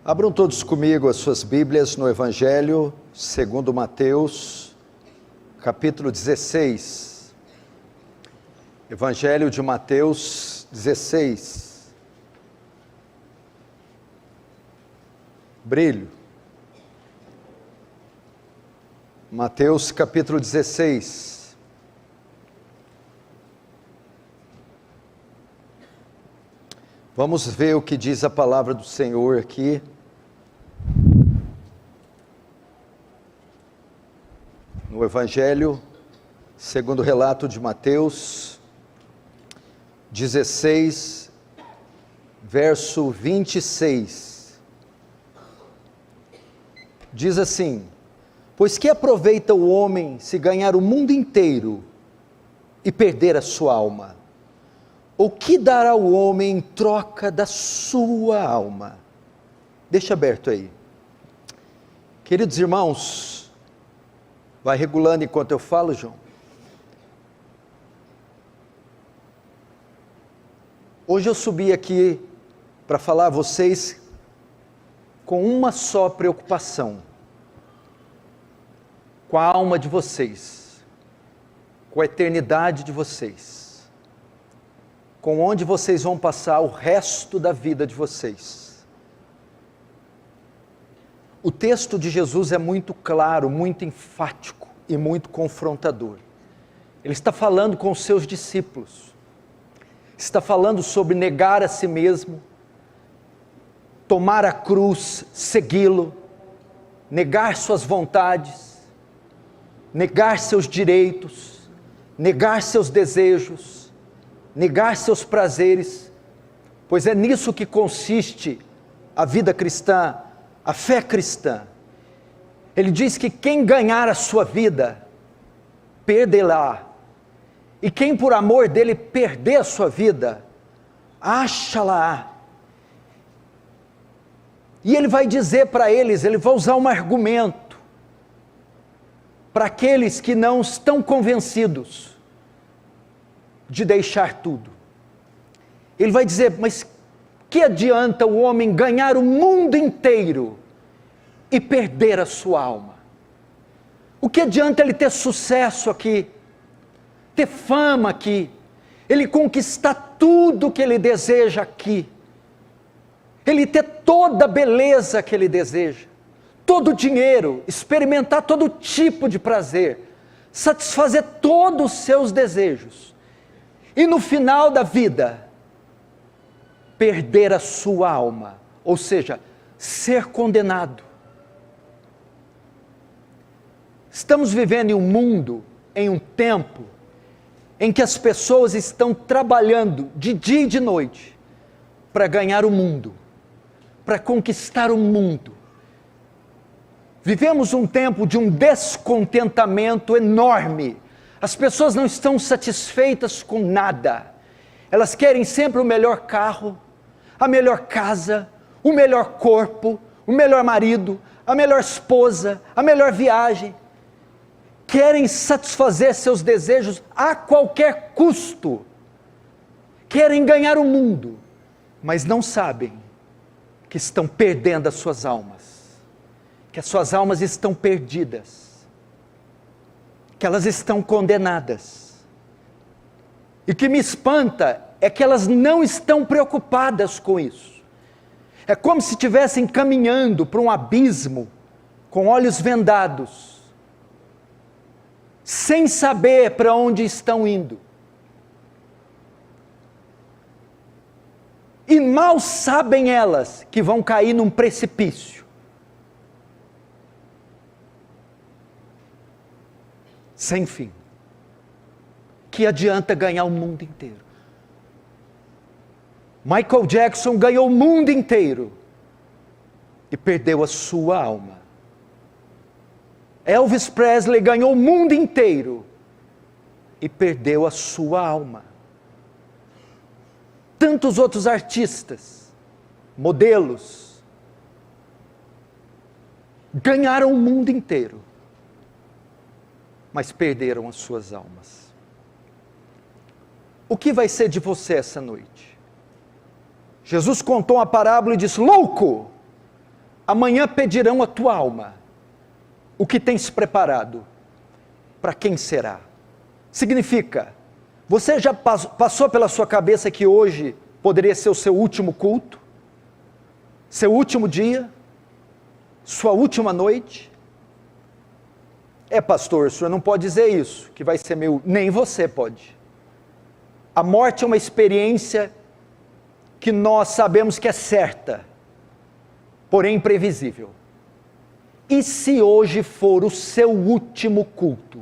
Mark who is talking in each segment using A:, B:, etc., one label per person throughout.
A: Abram todos comigo as suas Bíblias no Evangelho segundo Mateus, capítulo 16. Evangelho de Mateus 16. Brilho. Mateus capítulo 16. Vamos ver o que diz a palavra do Senhor aqui. No Evangelho, segundo o relato de Mateus, 16, verso 26. Diz assim: pois que aproveita o homem se ganhar o mundo inteiro e perder a sua alma? O que dará o homem em troca da sua alma? Deixa aberto aí. Queridos irmãos, vai regulando enquanto eu falo, João. Hoje eu subi aqui para falar a vocês com uma só preocupação: com a alma de vocês, com a eternidade de vocês, com onde vocês vão passar o resto da vida de vocês. O texto de Jesus é muito claro, muito enfático e muito confrontador. Ele está falando com os seus discípulos, está falando sobre negar a si mesmo, tomar a cruz, segui-lo, negar suas vontades, negar seus direitos, negar seus desejos, negar seus prazeres, pois é nisso que consiste a vida cristã, a fé cristã. Ele diz que quem ganhar a sua vida, perderá, e quem por amor dele perder a sua vida, acha-la. E ele vai dizer para eles, ele vai usar um argumento, para aqueles que não estão convencidos de deixar tudo. Ele vai dizer: mas que adianta o homem ganhar o mundo inteiro e perder a sua alma? O que adianta ele ter sucesso aqui, ter fama aqui, ele conquistar tudo que ele deseja aqui, ele ter toda a beleza que ele deseja, todo o dinheiro, experimentar todo tipo de prazer, satisfazer todos os seus desejos, e no final da vida, perder a sua alma, ou seja, ser condenado. Estamos vivendo em um mundo, em um tempo, em que as pessoas estão trabalhando de dia e de noite, para ganhar o mundo, para conquistar o mundo. Vivemos um tempo de um descontentamento enorme, as pessoas não estão satisfeitas com nada, elas querem sempre o melhor carro, a melhor casa, o melhor corpo, o melhor marido, a melhor esposa, a melhor viagem. Querem satisfazer seus desejos a qualquer custo. Querem ganhar o mundo, mas não sabem que estão perdendo as suas almas, que as suas almas estão perdidas, que elas estão condenadas. E o que me espanta é que elas não estão preocupadas com isso. É como se estivessem caminhando para um abismo, com olhos vendados, sem saber para onde estão indo. E mal sabem elas que vão cair num precipício. Sem fim. Que adianta ganhar o mundo inteiro? Michael Jackson ganhou o mundo inteiro e perdeu a sua alma. Elvis Presley ganhou o mundo inteiro e perdeu a sua alma. Tantos outros artistas, modelos, ganharam o mundo inteiro, mas perderam as suas almas. O que vai ser de você essa noite? Jesus contou uma parábola e disse: louco, Amanhã pedirão a tua alma. O que tens preparado? Para quem será? Significa, você já passou pela sua cabeça que hoje poderia ser o seu último culto? Seu último dia? Sua última noite? Pastor, o senhor não pode dizer isso, que vai ser meu... Nem você pode. A morte é uma experiência que nós sabemos que é certa, porém imprevisível. E se hoje for o seu último culto,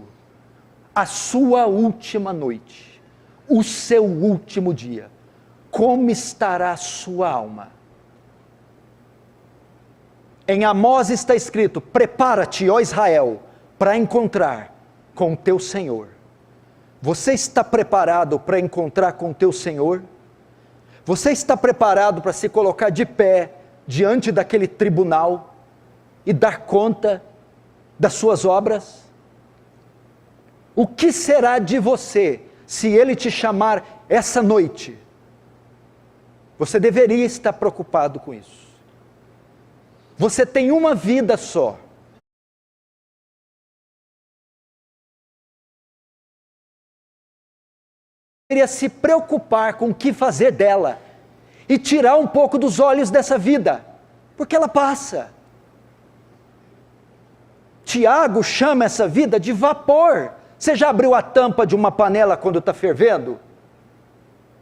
A: a sua última noite, o seu último dia, como estará a sua alma? Em Amós está escrito: prepara-te, ó Israel, para encontrar com o teu Senhor. Você está preparado para encontrar com o teu Senhor? Você está preparado para se colocar de pé diante daquele tribunal e dar conta das suas obras? O que será de você se Ele te chamar essa noite? Você deveria estar preocupado com isso. Você tem uma vida só. Deveria se preocupar com o que fazer dela e tirar um pouco dos olhos dessa vida, porque ela passa. Tiago chama essa vida de vapor. Você já abriu a tampa de uma panela quando está fervendo?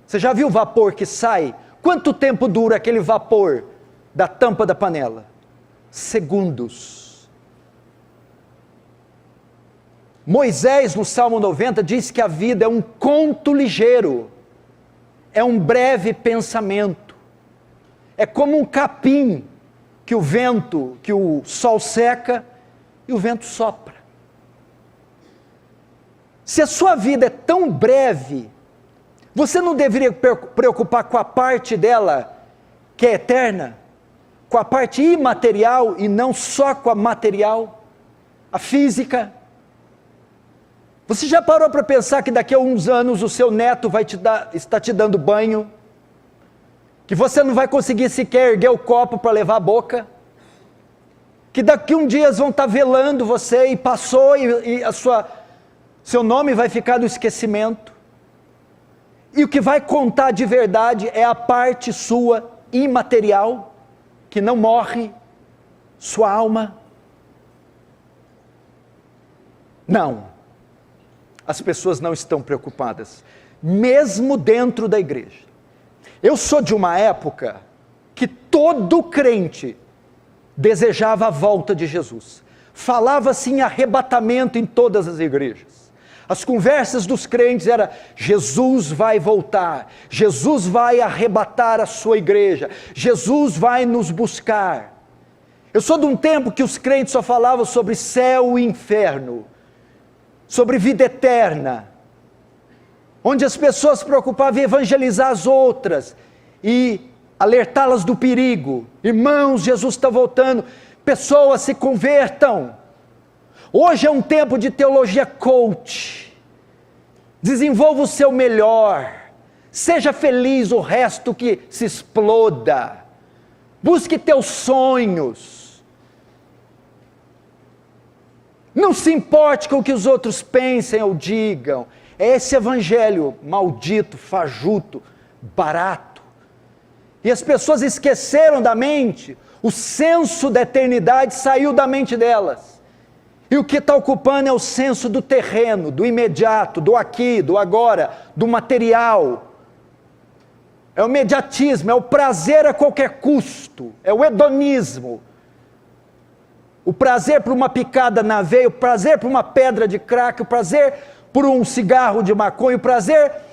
A: Você já viu o vapor que sai? Quanto tempo dura aquele vapor da tampa da panela? Segundos. Moisés, no Salmo 90, diz que a vida é um conto ligeiro, é um breve pensamento, é como um capim que o sol seca e o vento sopra. Se a sua vida é tão breve, você não deveria preocupar com a parte dela que é eterna, com a parte imaterial e não só com a material, a física? Você já parou para pensar que daqui a uns anos o seu neto vai estar te dando banho? Que você não vai conseguir sequer erguer o copo para levar a boca? Que daqui a uns dias vão estar velando você e passou e seu nome vai ficar no esquecimento? E o que vai contar de verdade é a parte sua imaterial, que não morre, sua alma. Não. As pessoas não estão preocupadas, mesmo dentro da igreja. Eu sou de uma época que todo crente desejava a volta de Jesus. Falava-se em arrebatamento em todas as igrejas. As conversas dos crentes eram: Jesus vai voltar, Jesus vai arrebatar a sua igreja, Jesus vai nos buscar. Eu sou de um tempo que os crentes só falavam sobre céu e inferno, sobre vida eterna, onde as pessoas se preocupavam em evangelizar as outras e alertá-las do perigo. Irmãos, Jesus está voltando, pessoas se convertam. Hoje é um tempo de teologia coach. Desenvolva o seu melhor, seja feliz, o resto que se exploda. Busque teus sonhos. Não se importe com o que os outros pensem ou digam. É esse evangelho maldito, fajuto, barato. E as pessoas esqueceram da mente, o senso da eternidade saiu da mente delas. E o que está ocupando é o senso do terreno, do imediato, do aqui, do agora, do material. É o imediatismo, é o prazer a qualquer custo, é o hedonismo. O prazer por uma picada na veia, o prazer por uma pedra de crack, o prazer por um cigarro de maconha, o prazer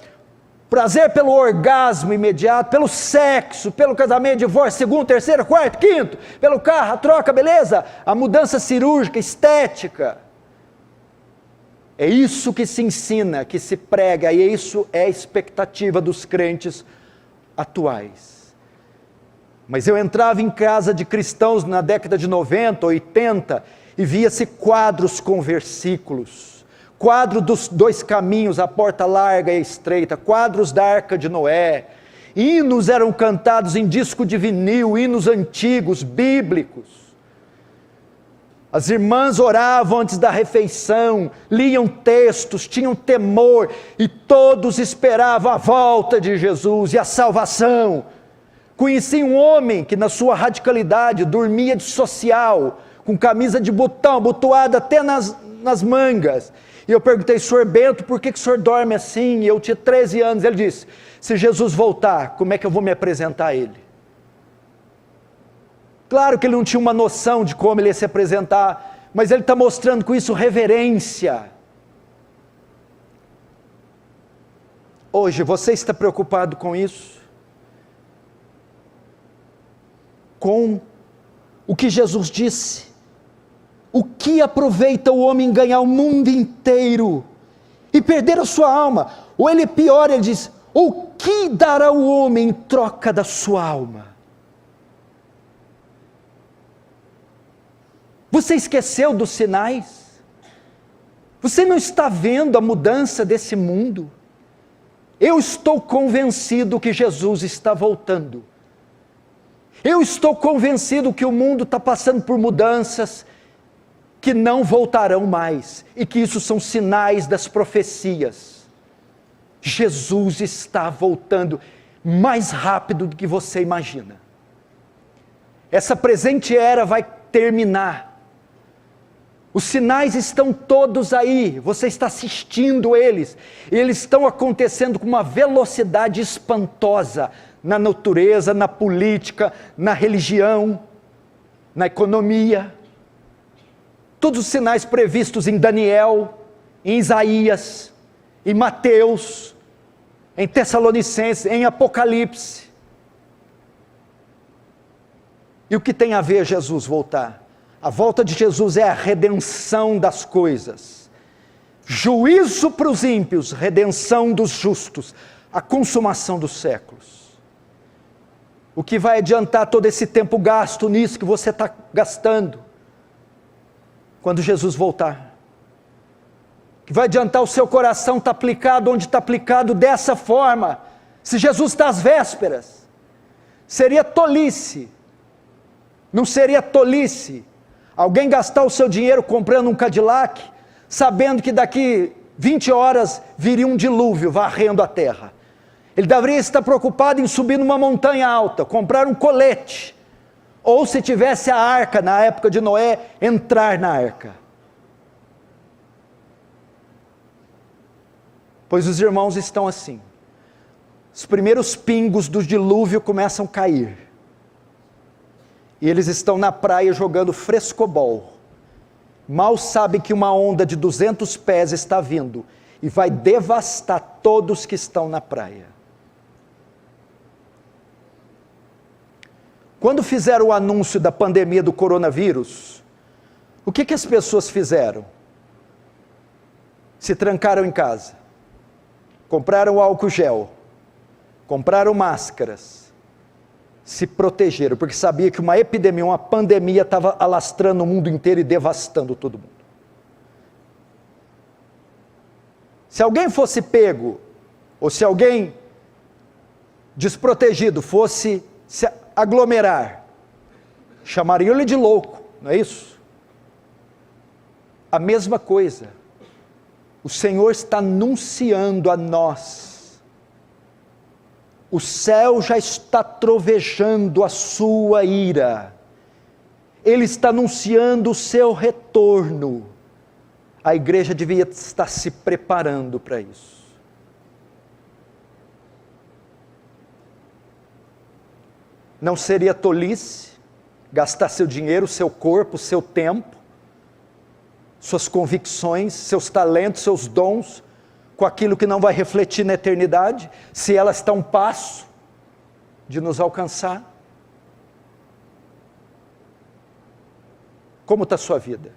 A: pelo orgasmo imediato, pelo sexo, pelo casamento, divórcio, segundo, terceiro, quarto, quinto, pelo carro, a troca, beleza? A mudança cirúrgica, estética. É isso que se ensina, que se prega, e isso é a expectativa dos crentes atuais. Mas eu entrava em casa de cristãos na década de 90, 80, e via-se quadros com versículos. Quadro dos dois caminhos, a porta larga e estreita, quadros da Arca de Noé. hinos eram cantados em disco de vinil, hinos antigos, bíblicos. As irmãs oravam antes da refeição, liam textos, tinham temor, e todos esperavam a volta de Jesus e a salvação. Conheci um homem que na sua radicalidade dormia de social, com camisa de botão, abotoada até nas mangas. E eu perguntei: senhor Bento, por que o senhor dorme assim? E eu tinha 13 anos. Ele disse: se Jesus voltar, como é que eu vou me apresentar a ele? Claro que ele não tinha uma noção de como ele ia se apresentar, mas ele está mostrando com isso reverência. Hoje, você está preocupado com isso? Com o que Jesus disse? O que aproveita o homem ganhar o mundo inteiro e perder a sua alma? Ou ele pior, ele diz: o que dará o homem em troca da sua alma? Você esqueceu dos sinais? Você não está vendo a mudança desse mundo? Eu estou convencido que Jesus está voltando. Eu estou convencido que o mundo está passando por mudanças que não voltarão mais, e que isso são sinais das profecias. Jesus está voltando mais rápido do que você imagina. Essa presente era vai terminar. Os sinais estão todos aí, você está assistindo eles, e eles estão acontecendo com uma velocidade espantosa, na natureza, na política, na religião, na economia. Todos os sinais previstos em Daniel, em Isaías, em Mateus, em Tessalonicenses, em Apocalipse. E o que tem a ver Jesus voltar? A volta de Jesus é a redenção das coisas, juízo para os ímpios, redenção dos justos, a consumação dos séculos. O que vai adiantar todo esse tempo gasto nisso que você está gastando, quando Jesus voltar? O que vai adiantar o seu coração estar aplicado onde está aplicado dessa forma, se Jesus está às vésperas? Seria tolice, não seria tolice alguém gastar o seu dinheiro comprando um Cadillac, sabendo que daqui 20 horas viria um dilúvio varrendo a terra? Ele deveria estar preocupado em subir numa montanha alta, comprar um colete, ou se tivesse a arca na época de Noé, entrar na arca. Pois os irmãos estão assim, os primeiros pingos do dilúvio começam a cair, e eles estão na praia jogando frescobol, mal sabem que uma onda de 200 pés está vindo, e vai devastar todos que estão na praia. Quando fizeram o anúncio da pandemia do coronavírus, o que as pessoas fizeram? Se trancaram em casa, compraram álcool gel, compraram máscaras, se protegeram, porque sabia que uma epidemia, uma pandemia estava alastrando o mundo inteiro e devastando todo mundo. Se alguém fosse pego, ou se alguém desprotegido fosse se aglomerar, chamariam-lhe de louco, não é isso? A mesma coisa, o Senhor está anunciando a nós, o céu já está trovejando a sua ira, Ele está anunciando o seu retorno, a igreja devia estar se preparando para isso. Não seria tolice gastar seu dinheiro, seu corpo, seu tempo, suas convicções, seus talentos, seus dons, com aquilo que não vai refletir na eternidade, se ela está a um passo de nos alcançar? Como está a sua vida?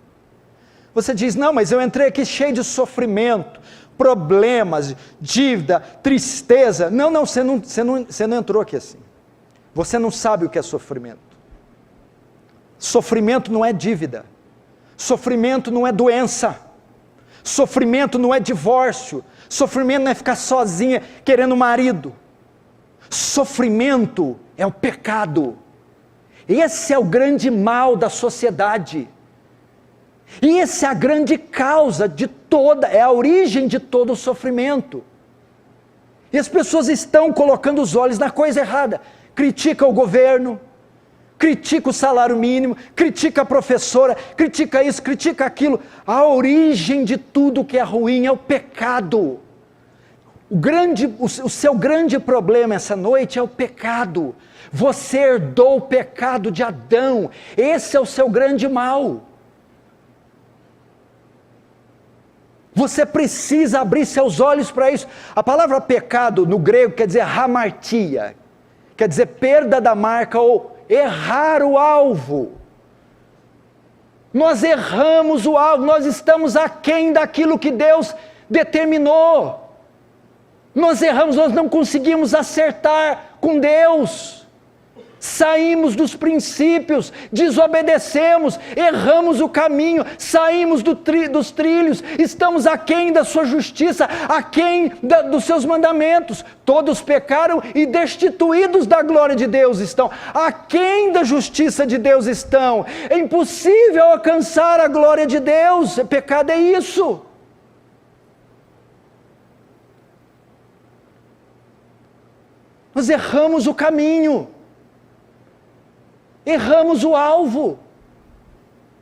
A: Você diz: não, mas eu entrei aqui cheio de sofrimento, problemas, dívida, tristeza. Não, você não entrou aqui assim. Você não sabe o que é sofrimento. Sofrimento não é dívida. Sofrimento não é doença. Sofrimento não é divórcio. Sofrimento não é ficar sozinha querendo marido. Sofrimento é o pecado. Esse é o grande mal da sociedade. E essa é a grande causa de é a origem de todo o sofrimento. E as pessoas estão colocando os olhos na coisa errada. Critica o governo, critica o salário mínimo, critica a professora, critica isso, critica aquilo. A origem de tudo que é ruim é o pecado. O seu grande problema essa noite é o pecado. Você herdou o pecado de Adão. Esse é o seu grande mal. Você precisa abrir seus olhos para isso. A palavra pecado no grego quer dizer hamartia, quer dizer perda da marca ou errar o alvo. Nós erramos o alvo, nós estamos aquém daquilo que Deus determinou. Nós erramos, nós não conseguimos acertar com Deus. Saímos dos princípios, desobedecemos, erramos o caminho, saímos dos trilhos, estamos aquém da sua justiça, aquém dos seus mandamentos. Todos pecaram e destituídos da glória de Deus estão, aquém da justiça de Deus estão. É impossível alcançar a glória de Deus, pecado é isso. Nós erramos o caminho, erramos o alvo,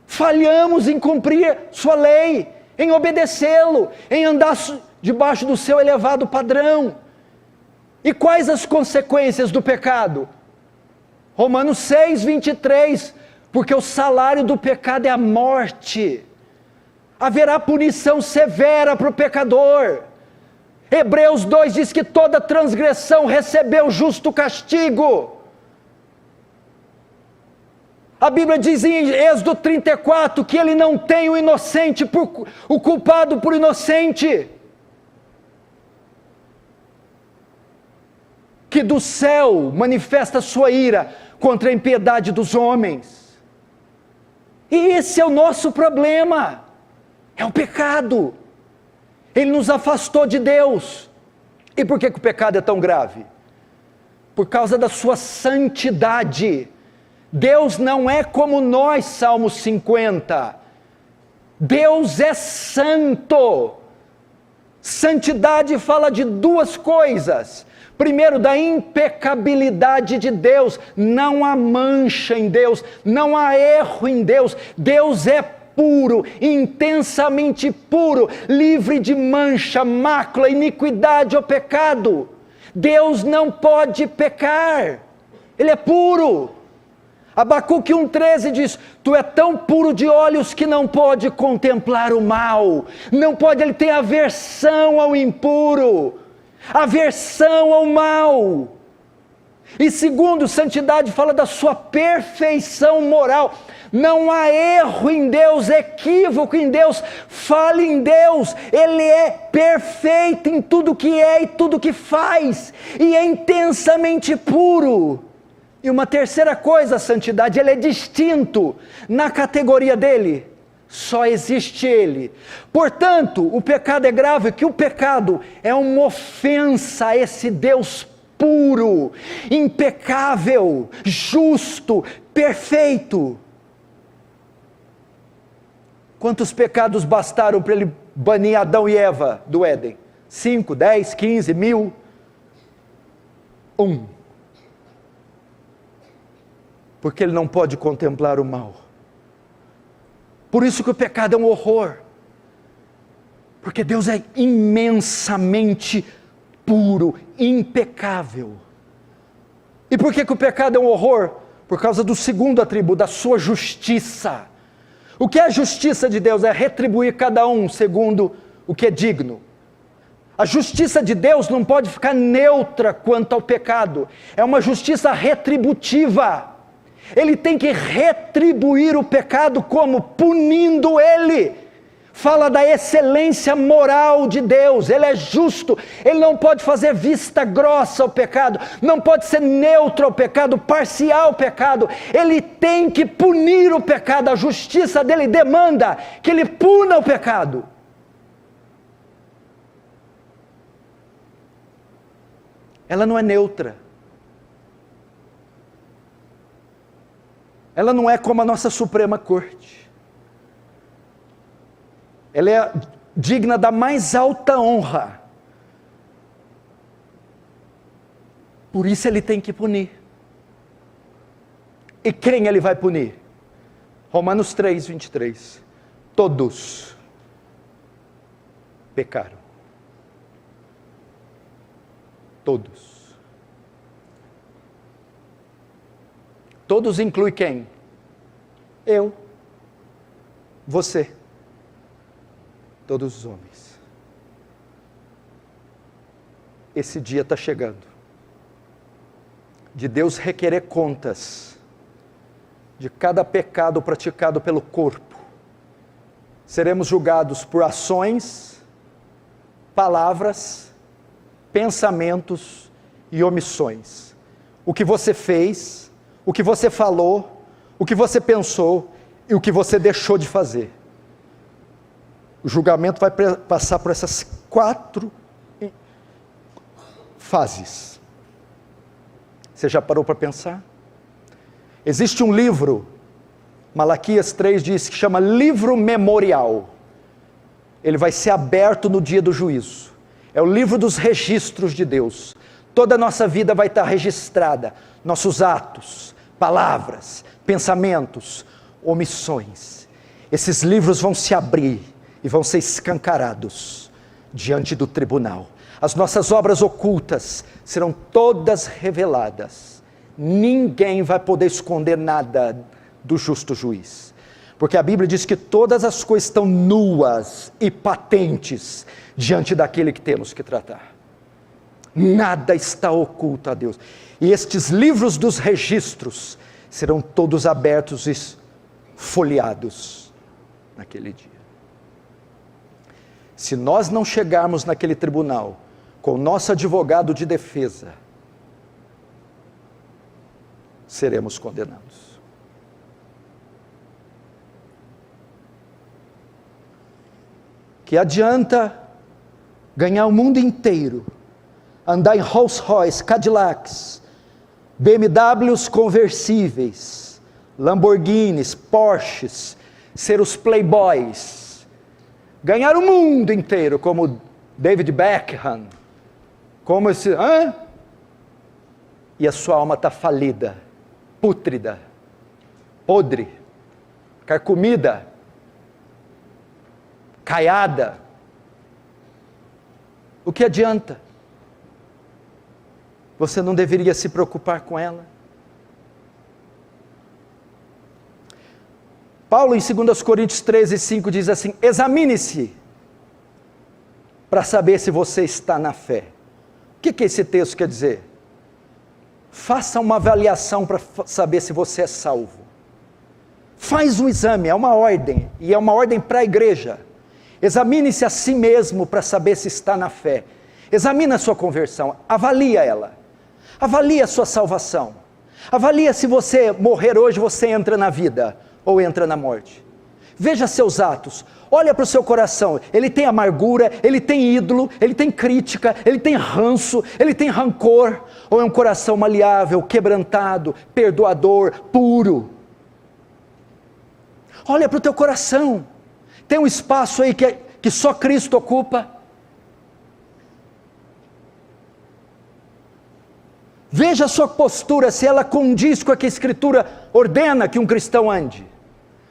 A: falhamos em cumprir sua lei, em obedecê-lo, em andar debaixo do seu elevado padrão. E quais as consequências do pecado? Romanos 6, 23, porque o salário do pecado é a morte, haverá punição severa para o pecador. Hebreus 2 diz que toda transgressão recebeu justo castigo. A Bíblia diz em Êxodo 34 que ele não tem o inocente, o culpado por inocente. Que do céu manifesta sua ira contra a impiedade dos homens. E esse é o nosso problema, é o pecado. Ele nos afastou de Deus. E por que o pecado é tão grave? Por causa da sua santidade. Deus não é como nós, Salmo 50. Deus é santo. Santidade fala de duas coisas. Primeiro, da impecabilidade de Deus. Não há mancha em Deus, não há erro em Deus. Deus é puro, intensamente puro, livre de mancha, mácula, iniquidade ou pecado. Deus não pode pecar, Ele é puro. Abacuque 1,13 diz: tu é tão puro de olhos que não pode contemplar o mal, não pode, ele tem aversão ao impuro, aversão ao mal. E segundo, santidade fala da sua perfeição moral. Não há erro em Deus, equívoco em Deus, falha em Deus. Ele é perfeito em tudo que é e tudo que faz, e é intensamente puro. E uma terceira coisa, a santidade, ele é distinto na categoria dele, só existe ele. Portanto, o pecado é grave, que o pecado é uma ofensa a esse Deus puro, impecável, justo, perfeito. Quantos pecados bastaram para ele banir Adão e Eva do Éden? 5, 10, 15, 1000? 1. Porque ele não pode contemplar o mal. Por isso que o pecado é um horror. Porque Deus é imensamente puro, impecável. E por que o pecado é um horror? Por causa do segundo atributo, da sua justiça. O que é a justiça de Deus? É retribuir cada um segundo o que é digno. A justiça de Deus não pode ficar neutra quanto ao pecado. É uma justiça retributiva. Ele tem que retribuir o pecado como? Punindo ele. Fala da excelência moral de Deus. Ele é justo. Ele não pode fazer vista grossa ao pecado. Não pode ser neutro ao pecado, parcial ao pecado. Ele tem que punir o pecado. A justiça dele demanda que ele puna o pecado. Ela não é neutra. Ela não é como a nossa Suprema Corte. Ela é digna da mais alta honra. Por isso ele tem que punir. E quem ele vai punir? Romanos 3, 23. Todos pecaram. Todos. Todos inclui quem? Eu. Você. Todos os homens. Esse dia está chegando. De Deus requerer contas de cada pecado praticado pelo corpo. Seremos julgados por ações, palavras, pensamentos e omissões. O que você fez, o que você falou, o que você pensou e o que você deixou de fazer. O julgamento vai passar por essas 4 fases. Você já parou para pensar? Existe um livro, Malaquias 3 diz, que chama livro memorial. Ele vai ser aberto no dia do juízo. É o livro dos registros de Deus. Toda a nossa vida vai estar registrada. Nossos atos, palavras, pensamentos, omissões. Esses livros vão se abrir e vão ser escancarados diante do tribunal. As nossas obras ocultas serão todas reveladas. Ninguém vai poder esconder nada do justo juiz. Porque a Bíblia diz que todas as coisas estão nuas e patentes diante daquele que temos que tratar. Nada está oculto a Deus. E estes livros dos registros serão todos abertos e folheados naquele dia. Se nós não chegarmos naquele tribunal com o nosso advogado de defesa, seremos condenados. Que adianta ganhar o mundo inteiro, andar em Rolls Royce, Cadillacs, BMWs conversíveis, Lamborghinis, Porsches, ser os playboys, ganhar o mundo inteiro como David Beckham, como esse... E a sua alma está falida, pútrida, podre, carcomida, caiada. O que adianta? Você não deveria se preocupar com ela? Paulo em 2 Coríntios 13, 5 diz assim: examine-se para saber se você está na fé. O que esse texto quer dizer? Faça uma avaliação para saber se você é salvo. Faz um exame, é uma ordem, e é uma ordem para a igreja. Examine-se a si mesmo para saber se está na fé. Examine a sua conversão, avalia ela. Avalie a sua salvação. Avalie se você morrer hoje, você entra na vida ou entra na morte. Veja seus atos, olha para o seu coração, ele tem amargura, ele tem ídolo, ele tem crítica, ele tem ranço, ele tem rancor, ou é um coração maleável, quebrantado, perdoador, puro. Olha para o teu coração, tem um espaço aí que só Cristo ocupa. Veja a sua postura, se ela condiz com o que a Escritura ordena que um cristão ande.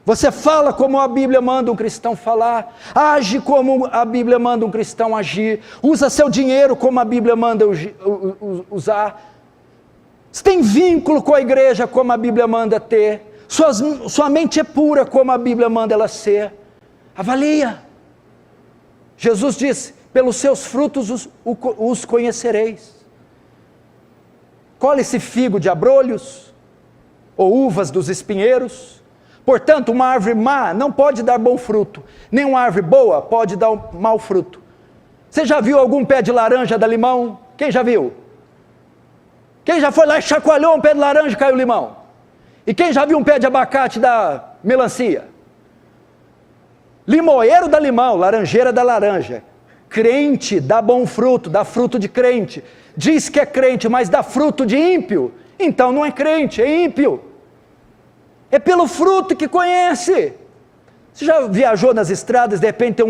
A: Você fala como a Bíblia manda um cristão falar, age como a Bíblia manda um cristão agir, usa seu dinheiro como a Bíblia manda usar. Você tem vínculo com a igreja como a Bíblia manda ter, sua mente é pura como a Bíblia manda ela ser. Avalia. Jesus disse, pelos seus frutos os conhecereis. Colhe-se figo de abrolhos, ou uvas dos espinheiros. Portanto, uma árvore má não pode dar bom fruto, nem uma árvore boa pode dar um mau fruto. Você já viu algum pé de laranja dar limão? Quem já viu? Quem já foi lá e chacoalhou um pé de laranja e caiu limão? E quem já viu um pé de abacate dar melancia? Limoeiro dá limão, laranjeira dá laranja. Crente dá bom fruto, dá fruto de crente. Diz que é crente, mas dá fruto de ímpio. Então não é crente, é ímpio. É pelo fruto que conhece. Você já viajou nas estradas, de repente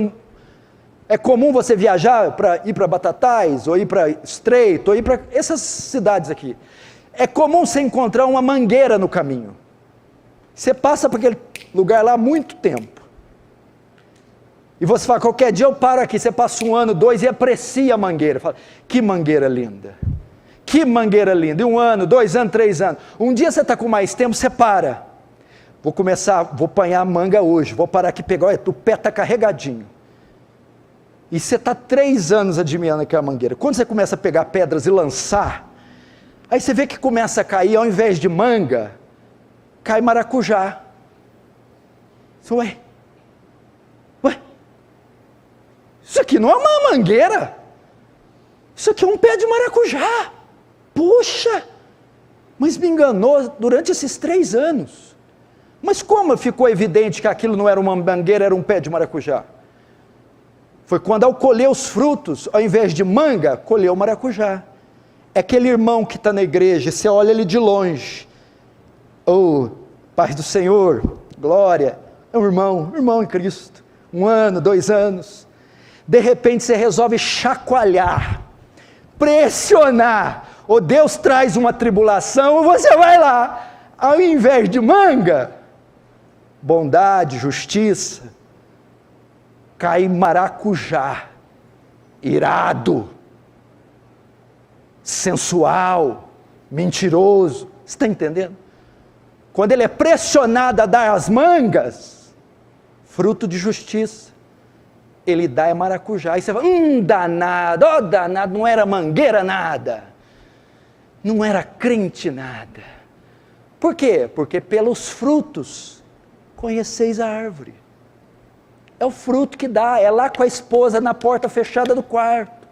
A: é comum você viajar para ir para Batatais, ou ir para Estreito, ou ir para essas cidades aqui. É comum você encontrar uma mangueira no caminho. Você passa por aquele lugar lá há muito tempo. E você fala, qualquer dia eu paro aqui, você passa 1 ano, 2 e aprecia a mangueira. Fala, que mangueira linda. Que mangueira linda. E 1 ano, 2 anos, 3 anos. Um dia você está com mais tempo, você para. Vou apanhar a manga hoje, vou parar aqui e pegar, olha, o pé está carregadinho. E você está 3 anos admirando aquela mangueira. Quando você começa a pegar pedras e lançar, aí você vê que começa a cair, ao invés de manga, cai maracujá. Ué, isso aqui não é uma mangueira, isso aqui é um pé de maracujá. Puxa, mas me enganou durante esses 3 anos. Mas como ficou evidente que aquilo não era uma mangueira, era um pé de maracujá? Foi quando, ao colher os frutos, ao invés de manga, colheu maracujá. É aquele irmão que está na igreja, você olha ele de longe. Oh, paz do Senhor, glória, é um irmão em Cristo. 1 ano, 2 anos. De repente você resolve chacoalhar, pressionar. Ou Deus traz uma tribulação, ou você vai lá. Ao invés de manga, bondade, justiça, cai maracujá, irado, sensual, mentiroso. Você está entendendo? Quando ele é pressionado a dar as mangas, fruto de justiça, ele dá maracujá. E você fala, danado, danado, não era mangueira nada, não era crente nada. Por quê? Porque pelos frutos conheceis a árvore. É o fruto que dá, é lá com a esposa na porta fechada do quarto,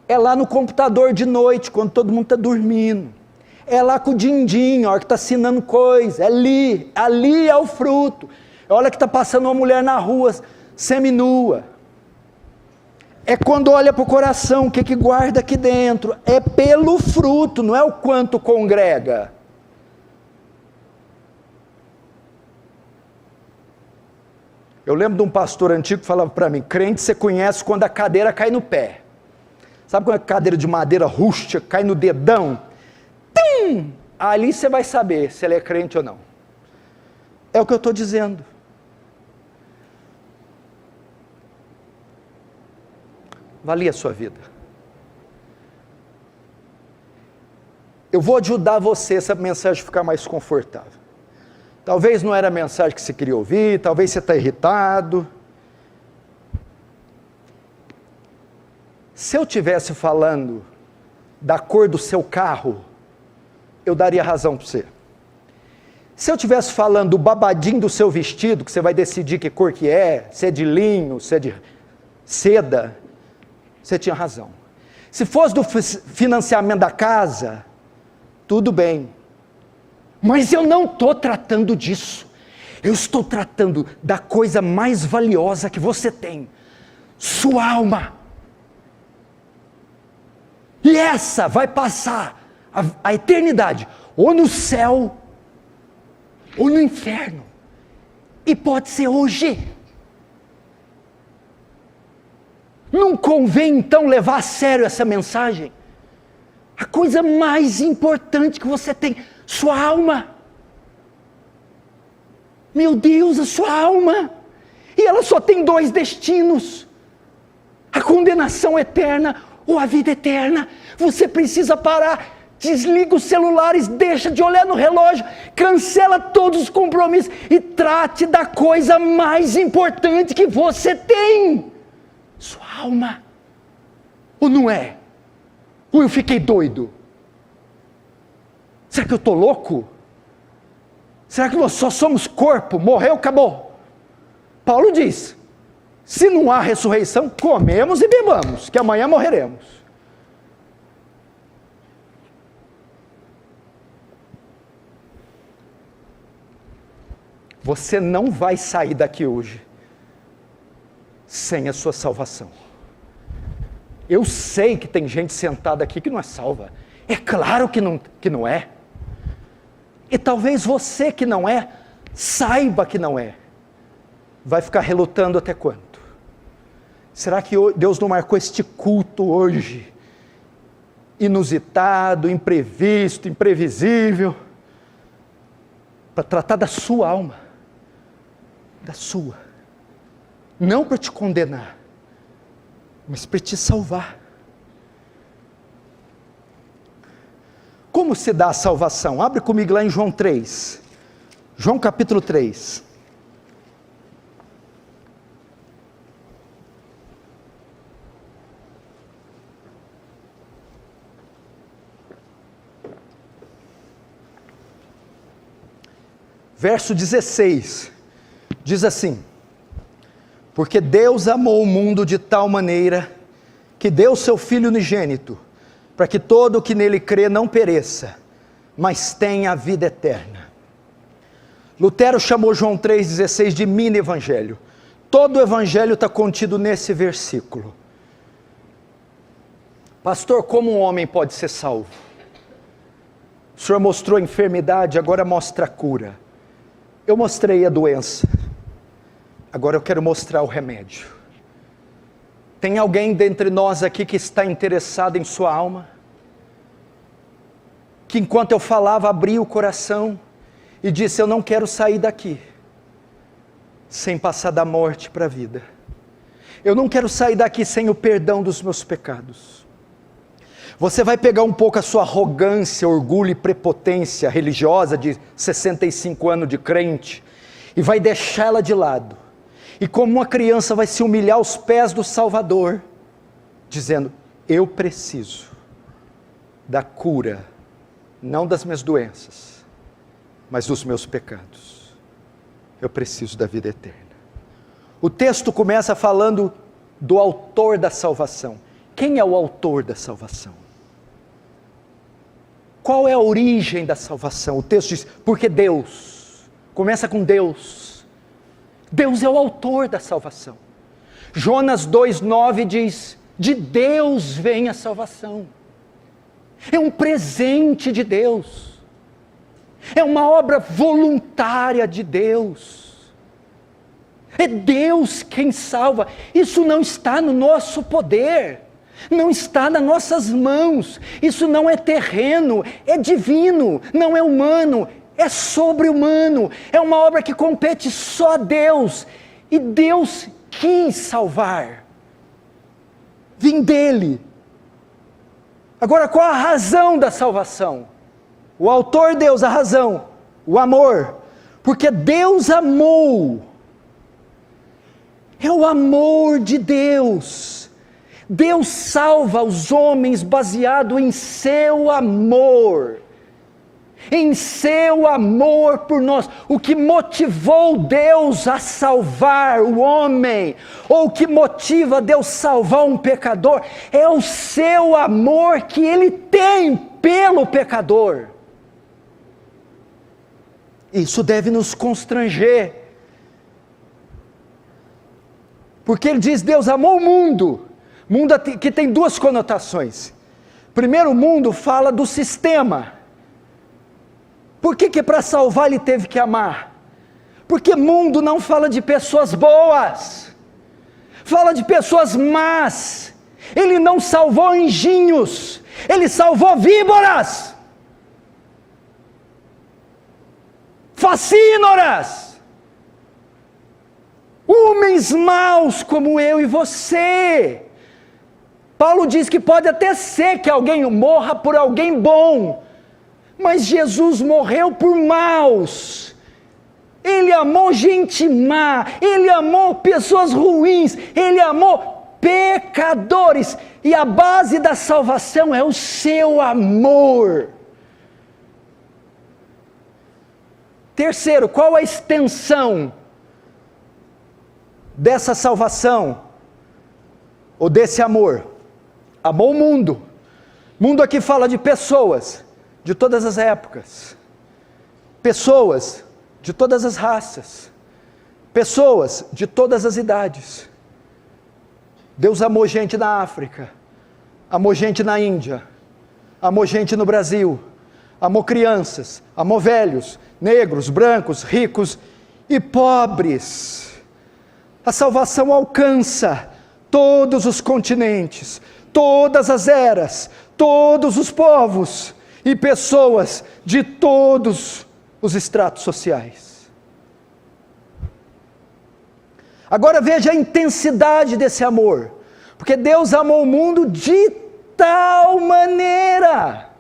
A: é lá no computador de noite, quando todo mundo está dormindo, é lá com o din-din, a hora que está assinando coisa, é ali é o fruto. É a hora que está passando uma mulher na rua, seminua, é quando olha para o coração, o que guarda aqui dentro, é pelo fruto, não é o quanto congrega. Eu lembro de um pastor antigo que falava para mim, crente você conhece quando a cadeira cai no pé. Sabe quando a cadeira de madeira rústica cai no dedão? Tum! Ali você vai saber se ele é crente ou não. É o que eu estou dizendo. Valia a sua vida. Eu vou ajudar você, essa mensagem ficar mais confortável. Talvez não era a mensagem que você queria ouvir, talvez você está irritado. Se eu estivesse falando da cor do seu carro, eu daria razão para você. Se eu estivesse falando do babadinho do seu vestido, que você vai decidir que cor que é, se é de linho, se é de seda, você tinha razão. Se fosse do financiamento da casa, tudo bem. Mas eu não estou tratando disso. Eu estou tratando da coisa mais valiosa que você tem. Sua alma. E essa vai passar a eternidade, ou no céu, ou no inferno. E pode ser hoje. Não convém então levar a sério essa mensagem? A coisa mais importante que você tem, sua alma. Meu Deus, a sua alma. E ela só tem 2 destinos: a condenação eterna ou a vida eterna. Você precisa parar, desliga os celulares, deixa de olhar no relógio, cancela todos os compromissos e trate da coisa mais importante que você tem, sua alma. Ou não é? Ou eu fiquei doido? Será que eu estou louco? Será que nós só somos corpo? Morreu, acabou. Paulo diz, se não há ressurreição, comemos e bebamos, que amanhã morreremos. Você não vai sair daqui hoje sem a sua salvação. Eu sei que tem gente sentada aqui que não é salva. É claro que não é. E talvez você que não é, saiba que não é. Vai ficar relutando até quando? Será que Deus não marcou este culto hoje? Inusitado, imprevisto, imprevisível, para tratar da sua alma, da sua, não para te condenar, mas para te salvar. Como se dá a salvação? Abre comigo lá em João 3, João capítulo 3. Verso 16, diz assim: porque Deus amou o mundo de tal maneira, que deu seu Filho unigênito, para que todo o que nele crê não pereça, mas tenha a vida eterna. Lutero chamou João 3,16 de mini evangelho. Todo o evangelho está contido nesse versículo. Pastor, como um homem pode ser salvo? O Senhor mostrou a enfermidade, agora mostra a cura. Eu mostrei a doença, agora eu quero mostrar o remédio. Tem alguém dentre nós aqui que está interessado em sua alma? Que enquanto eu falava, abriu o coração e disse: eu não quero sair daqui sem passar da morte para a vida. Eu não quero sair daqui sem o perdão dos meus pecados. Você vai pegar um pouco a sua arrogância, orgulho e prepotência religiosa de 65 anos de crente e vai deixá-la de lado. E como uma criança vai se humilhar aos pés do Salvador, dizendo: eu preciso da cura, não das minhas doenças, mas dos meus pecados. Eu preciso da vida eterna. O texto começa falando do autor da salvação. Quem é o autor da salvação? Qual é a origem da salvação? O texto diz: porque Deus. Começa com Deus. Deus é o autor da salvação. Jonas 2,9 diz: de Deus vem a salvação. É um presente de Deus. É uma obra voluntária de Deus. É Deus quem salva. Isso não está no nosso poder. Não está nas nossas mãos. Isso não é terreno, é divino, não é humano, é sobre-humano. É uma obra que compete só a Deus. E Deus quis salvar. Vim dele. Agora, qual a razão da salvação? O autor Deus, a razão, o amor. Porque Deus amou. É o amor de Deus. Deus salva os homens baseado em seu amor. Em seu amor por nós. O que motivou Deus a salvar o homem, ou o que motiva Deus salvar um pecador, é o seu amor que Ele tem pelo pecador. Isso deve nos constranger. Porque Ele diz: Deus amou o mundo. Mundo que tem duas conotações. Primeiro, o mundo fala do sistema. Por que para salvar Ele teve que amar? Porque mundo não fala de pessoas boas, fala de pessoas más. Ele não salvou anjinhos, Ele salvou víboras, facínoras, homens maus como eu e você. Paulo diz que pode até ser que alguém morra por alguém bom, mas Jesus morreu por maus. Ele amou gente má, Ele amou pessoas ruins, Ele amou pecadores, e a base da salvação é o seu amor. Terceiro, qual a extensão dessa salvação, ou desse amor? Amou o mundo. Mundo aqui fala de pessoas de todas as épocas, pessoas de todas as raças, pessoas de todas as idades. Deus amou gente na África, amou gente na Índia, amou gente no Brasil, amou crianças, amou velhos, negros, brancos, ricos e pobres. A salvação alcança todos os continentes, todas as eras, todos os povos e pessoas de todos os estratos sociais. Agora veja a intensidade desse amor, porque Deus amou o mundo de tal maneira.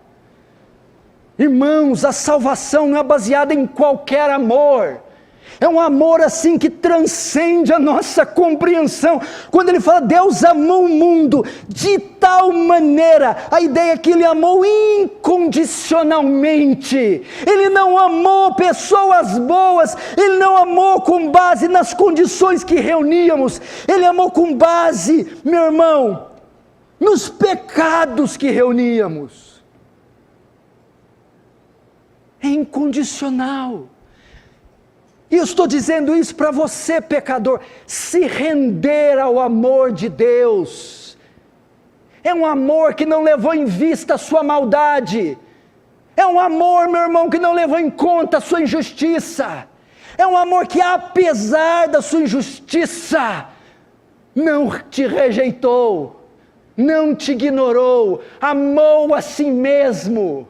A: Irmãos, a salvação não é baseada em qualquer amor, é um amor assim que transcende a nossa compreensão. Quando ele fala Deus amou o mundo de tal maneira, a ideia é que ele amou incondicionalmente. Ele não amou pessoas boas, ele não amou com base nas condições que reuníamos, ele amou com base, meu irmão, nos pecados que reuníamos. É incondicional. E eu estou dizendo isso para você, pecador, se render ao amor de Deus. É um amor que não levou em vista a sua maldade. É um amor, meu irmão, que não levou em conta a sua injustiça. É um amor que, apesar da sua injustiça, não te rejeitou, não te ignorou, amou a si mesmo.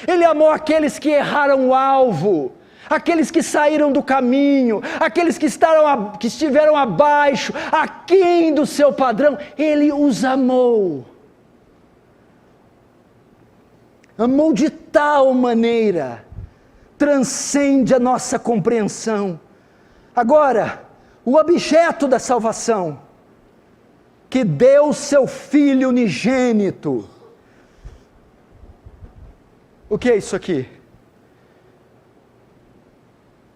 A: Ele amou aqueles que erraram o alvo, aqueles que saíram do caminho, aqueles que estiveram abaixo, aquém do seu padrão. Ele os amou. Amou de tal maneira, transcende a nossa compreensão. Agora, o objeto da salvação, que deu seu Filho unigênito. O que é isso aqui?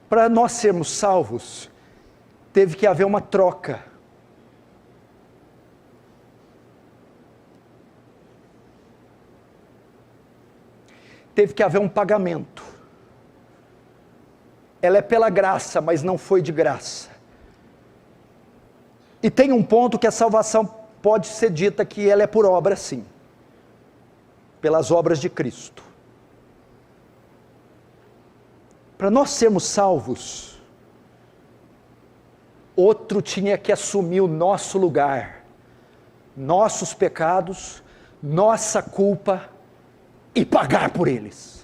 A: Para nós sermos salvos, teve que haver uma troca. Teve que haver um pagamento. Ela é pela graça, mas não foi de graça. E tem um ponto que a salvação pode ser dita que ela é por obra, sim. Pelas obras de Cristo. Para nós sermos salvos, outro tinha que assumir o nosso lugar, nossos pecados, nossa culpa e pagar por eles.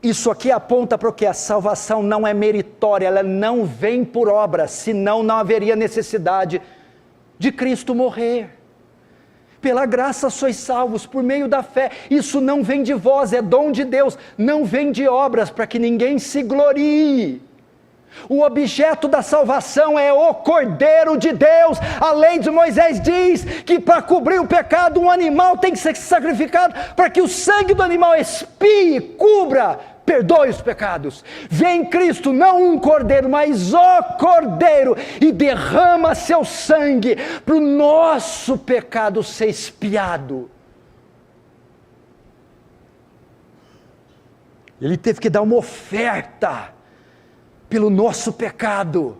A: Isso aqui aponta para o que? A salvação não é meritória, ela não vem por obra, senão não haveria necessidade de Cristo morrer. Pela graça sois salvos, por meio da fé. Isso não vem de vós, é dom de Deus, não vem de obras, para que ninguém se glorie. O objeto da salvação é o Cordeiro de Deus. A lei de Moisés diz que para cobrir o pecado, um animal tem que ser sacrificado, para que o sangue do animal expie, cubra, perdoe os pecados. Vem Cristo, não um cordeiro, mas o Cordeiro, e derrama seu sangue para o nosso pecado ser expiado. Ele teve que dar uma oferta pelo nosso pecado,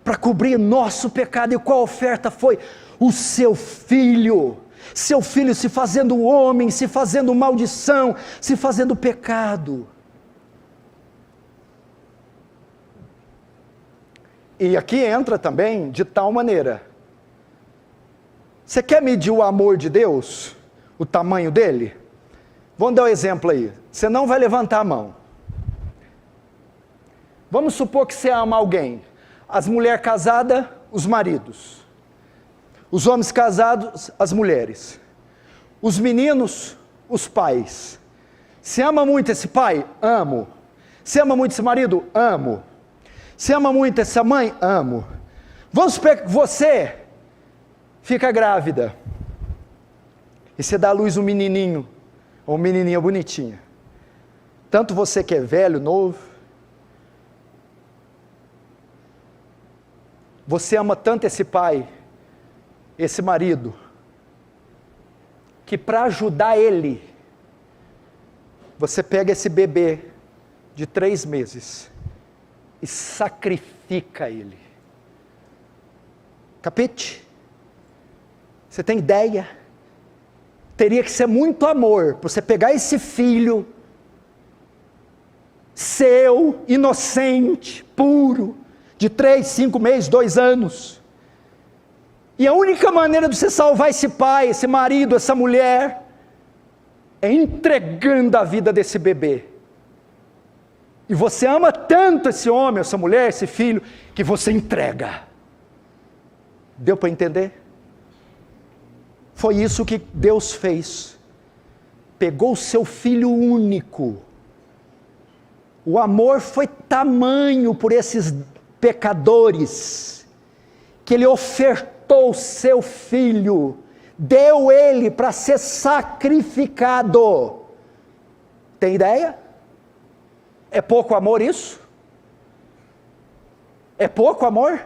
A: para cobrir nosso pecado. E qual oferta foi? O seu Filho se fazendo homem, se fazendo maldição, se fazendo pecado. E aqui entra também de tal maneira. Você quer medir o amor de Deus? O tamanho dele? Vamos dar um exemplo aí. Você não vai levantar a mão. Vamos supor que você ama alguém. As mulheres casadas, os maridos. Os homens casados, as mulheres. Os meninos, os pais. Você ama muito esse pai? Amo. Você ama muito esse marido? Amo. Você ama muito essa mãe? Amo. Vamos supor que você fica grávida. E você dá à luz um menininho, ou uma menininha bonitinha. Tanto você que é velho, novo. Você ama tanto esse pai, esse marido, que para ajudar ele, você pega esse bebê de 3 meses e sacrifica ele. Capite? Você tem ideia teria que ser muito amor, para você pegar esse filho, seu, inocente, puro, de 3, 5 meses, 2 anos, e a única maneira de você salvar esse pai, esse marido, essa mulher, é entregando a vida desse bebê. E você ama tanto esse homem, essa mulher, esse filho, que você entrega. Deu para entender? Foi isso que Deus fez. Pegou o seu filho único. O amor foi tamanho por esses pecadores, que Ele ofertou o seu filho, deu ele para ser sacrificado. Tem ideia? É pouco amor isso? É pouco amor?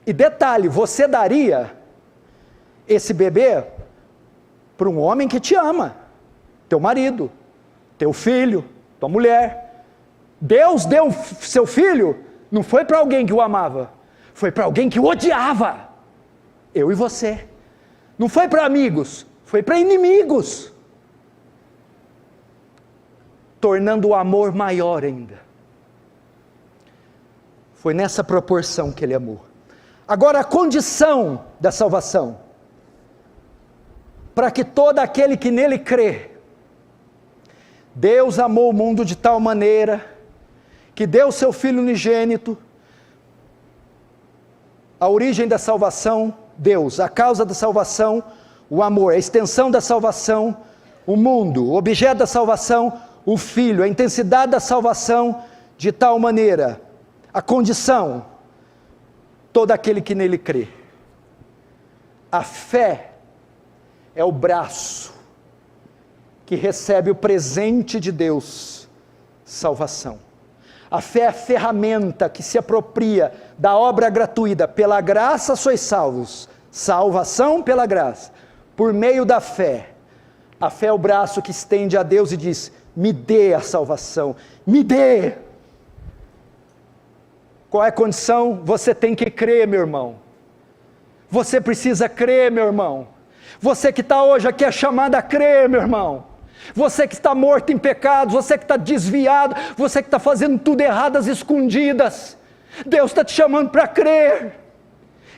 A: E detalhe, você daria esse bebê para um homem que te ama, teu marido, teu filho, tua mulher. Deus deu seu filho, não foi para alguém que o amava, foi para alguém que o odiava. Eu e você. Não foi para amigos, foi para inimigos. Tornando o amor maior ainda. Foi nessa proporção que Ele amou. Agora a condição da salvação. Para que todo aquele que nele crê. Deus amou o mundo de tal maneira que deu seu Filho unigênito. A origem da salvação, Deus. A causa da salvação, o amor. A extensão da salvação, o mundo. O objeto da salvação, o Filho. A intensidade da salvação, de tal maneira. A condição, todo aquele que nele crê. A fé é o braço que recebe o presente de Deus, salvação. A fé é a ferramenta que se apropria da obra gratuita. Pela graça sois salvos. Salvação pela graça. Por meio da fé. A fé é o braço que estende a Deus e diz: me dê a salvação. Me dê. Qual é a condição? Você tem que crer, meu irmão. Você precisa crer, meu irmão. Você que está hoje aqui é chamado a crer, meu irmão. Você que está morto em pecados, você que está desviado, você que está fazendo tudo errado às escondidas, Deus está te chamando para crer.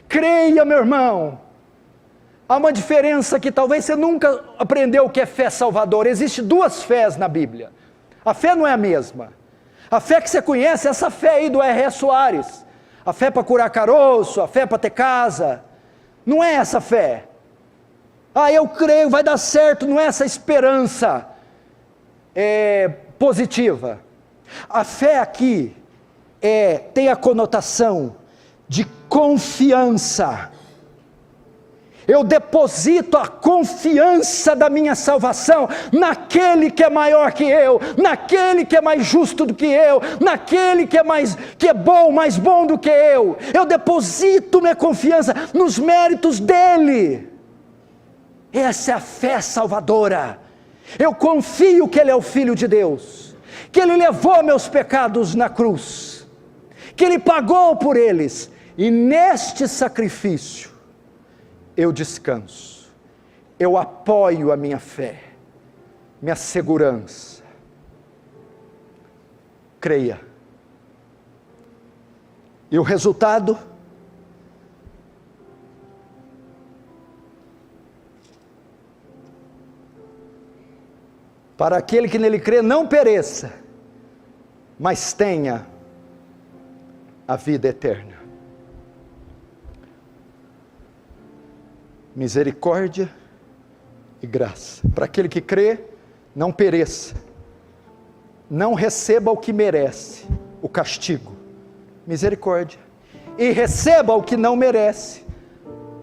A: Creia, meu irmão. Há uma diferença que talvez você nunca aprendeu o que é fé salvadora. Existem 2 fés na Bíblia. A fé não é a mesma. A fé que você conhece é essa fé aí do R.R. Soares. A fé para curar caroço, a fé para ter casa. Não é essa fé. Ah, eu creio, vai dar certo. Não é essa esperança positiva. A fé aqui tem a conotação de confiança. Eu deposito a confiança da minha salvação naquele que é maior que eu, naquele que é mais justo do que eu, naquele que é bom, mais bom do que eu. Eu deposito minha confiança nos méritos dele. Essa é a fé salvadora. Eu confio que ele é o Filho de Deus, que ele levou meus pecados na cruz, que ele pagou por eles, e neste sacrifício eu descanso, eu apoio a minha fé, minha segurança. Creia. E o resultado? Para aquele que nele crê, não pereça, mas tenha a vida eterna. Misericórdia e graça. Para aquele que crê, não pereça, não receba o que merece, o castigo, misericórdia, e receba o que não merece,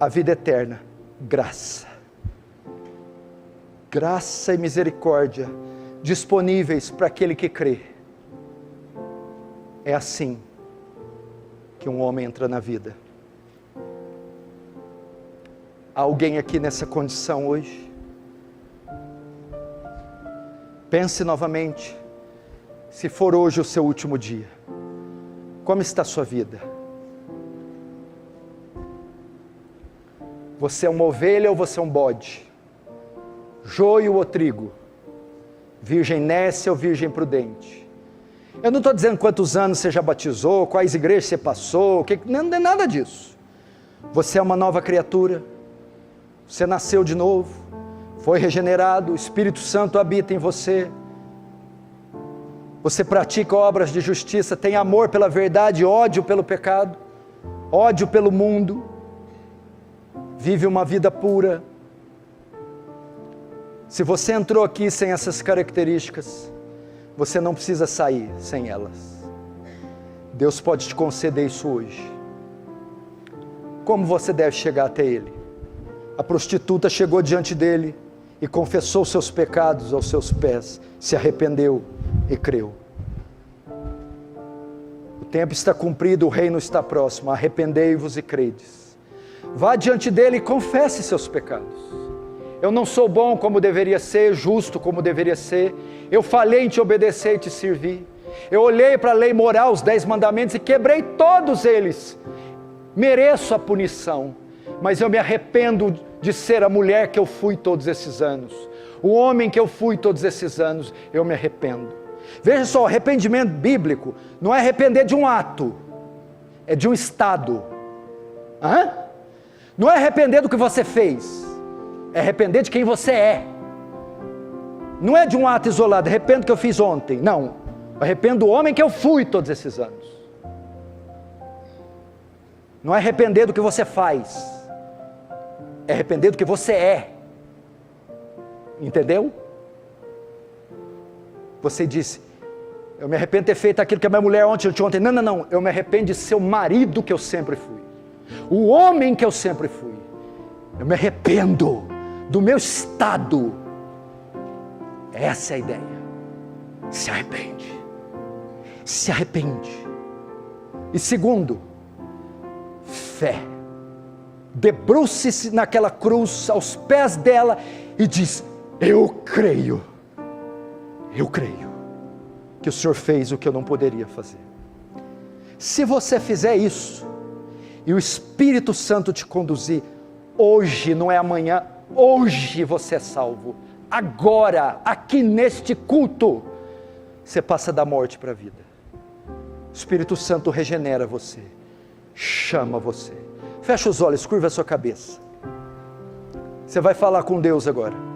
A: a vida eterna, graça. Graça e misericórdia disponíveis para aquele que crê. É assim que um homem entra na vida. Há alguém aqui nessa condição hoje? Pense novamente, se for hoje o seu último dia, como está a sua vida? Você é uma ovelha ou você é um bode? Joio ou trigo? Virgem nécia ou virgem prudente? Eu não estou dizendo quantos anos você já batizou, quais igrejas você passou, não é nada disso. Você é uma nova criatura, você nasceu de novo, foi regenerado, o Espírito Santo habita em você. Você pratica obras de justiça, tem amor pela verdade, ódio pelo pecado, ódio pelo mundo, vive uma vida pura. Se você entrou aqui sem essas características, você não precisa sair sem elas. Deus pode te conceder isso hoje. Como você deve chegar até Ele? A prostituta chegou diante dele e confessou seus pecados aos seus pés, se arrependeu e creu. O tempo está cumprido, o reino está próximo, arrependei-vos e credes. Vá diante dele e confesse seus pecados. Eu não sou bom como deveria ser, justo como deveria ser, eu falhei em te obedecer e te servir, eu olhei para a lei moral, os 10 mandamentos e quebrei todos eles, mereço a punição, mas eu me arrependo de ser a mulher que eu fui todos esses anos, o homem que eu fui todos esses anos, eu me arrependo. Veja só, arrependimento bíblico não é arrepender de um ato, é de um estado. Não é arrepender do que você fez, é arrepender de quem você é. Não é de um ato isolado, arrependo do que eu fiz ontem, não, arrependo do homem que eu fui todos esses anos. Não é arrepender do que você faz, é arrepender do que você é. Entendeu? Você disse, eu me arrependo de ter feito aquilo que a minha mulher ontem. Não, eu me arrependo de ser o marido que eu sempre fui, o homem que eu sempre fui. Eu me arrependo do meu estado. Essa é a ideia. Se arrepende. Se arrepende. E segundo, fé. Debruce-se naquela cruz, aos pés dela, e diz, eu creio que o Senhor fez o que eu não poderia fazer. Se você fizer isso, e o Espírito Santo te conduzir, hoje, não é amanhã, hoje você é salvo, agora, aqui neste culto, você passa da morte para a vida. O Espírito Santo regenera você, chama você. Fecha os olhos, curva a sua cabeça. Você vai falar com Deus agora.